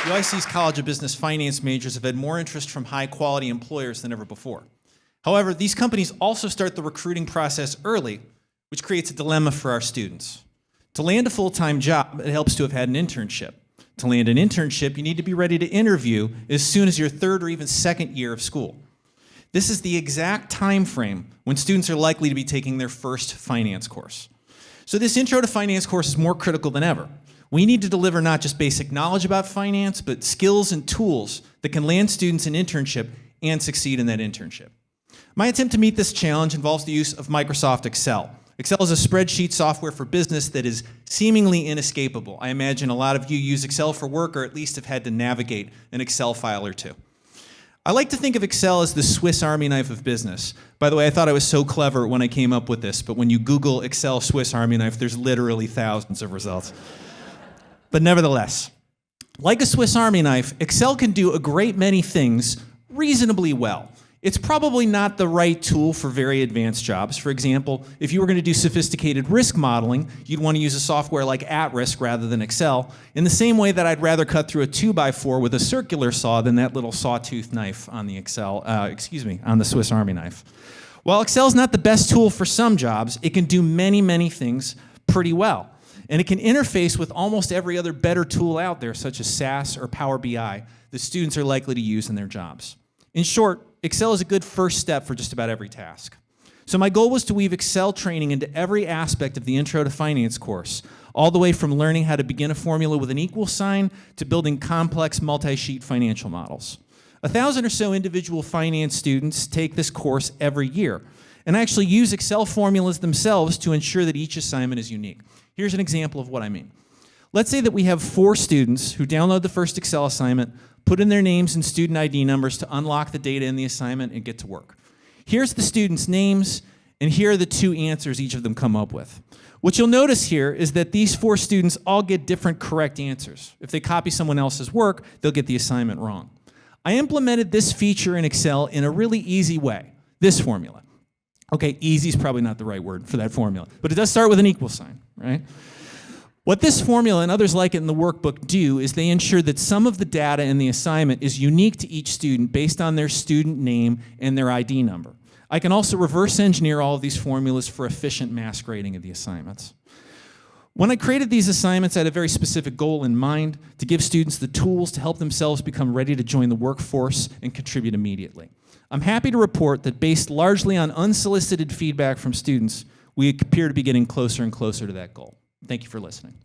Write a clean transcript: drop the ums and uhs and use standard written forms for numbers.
UIC's College of Business Finance majors have had more interest from high-quality employers than ever before. However, these companies also start the recruiting process early, which creates a dilemma for our students. To land a full-time job, it helps to have had an internship. To land an internship, you need to be ready to interview as soon as your third or even second year of school. This is the exact time frame when students are likely to be taking their first finance course. So this Intro to Finance course is more critical than ever. We need to deliver not just basic knowledge about finance, but skills and tools that can land students an internship and succeed in that internship. My attempt to meet this challenge involves the use of Microsoft Excel. Excel is a spreadsheet software for business that is seemingly inescapable. I imagine a lot of you use Excel for work or at least have had to navigate an Excel file or two. I like to think of Excel as the Swiss Army knife of business. By the way, I thought I was so clever when I came up with this, but when you Google Excel Swiss Army knife, there's literally thousands of results. But nevertheless, like a Swiss Army knife, Excel can do a great many things reasonably well. It's probably not the right tool for very advanced jobs. For example, if you were going to do sophisticated risk modeling, you'd want to use a software like @Risk rather than Excel, in the same way that I'd rather cut through a 2x4 with a circular saw than that little sawtooth knife on the on the Swiss Army knife. While Excel's not the best tool for some jobs, it can do many, many things pretty well. And it can interface with almost every other better tool out there, such as SAS or Power BI, that students are likely to use in their jobs. In short, Excel is a good first step for just about every task. So my goal was to weave Excel training into every aspect of the Intro to Finance course, all the way from learning how to begin a formula with an equal sign to building complex multi-sheet financial models. 1,000 or so individual finance students take this course every year, and actually use Excel formulas themselves to ensure that each assignment is unique. Here's an example of what I mean. Let's say that we have 4 students who download the first Excel assignment, put in their names and student ID numbers to unlock the data in the assignment, and get to work. Here's the students' names, and here are the 2 answers each of them come up with. What you'll notice here is that these 4 students all get different correct answers. If they copy someone else's work, they'll get the assignment wrong. I implemented this feature in Excel in a really easy way, this formula. Okay, easy is probably not the right word for that formula, but it does start with an equal sign, right? What this formula and others like it in the workbook do is they ensure that some of the data in the assignment is unique to each student based on their student name and their ID number. I can also reverse engineer all of these formulas for efficient mass grading of the assignments. When I created these assignments, I had a very specific goal in mind: to give students the tools to help themselves become ready to join the workforce and contribute immediately. I'm happy to report that based largely on unsolicited feedback from students, we appear to be getting closer and closer to that goal. Thank you for listening.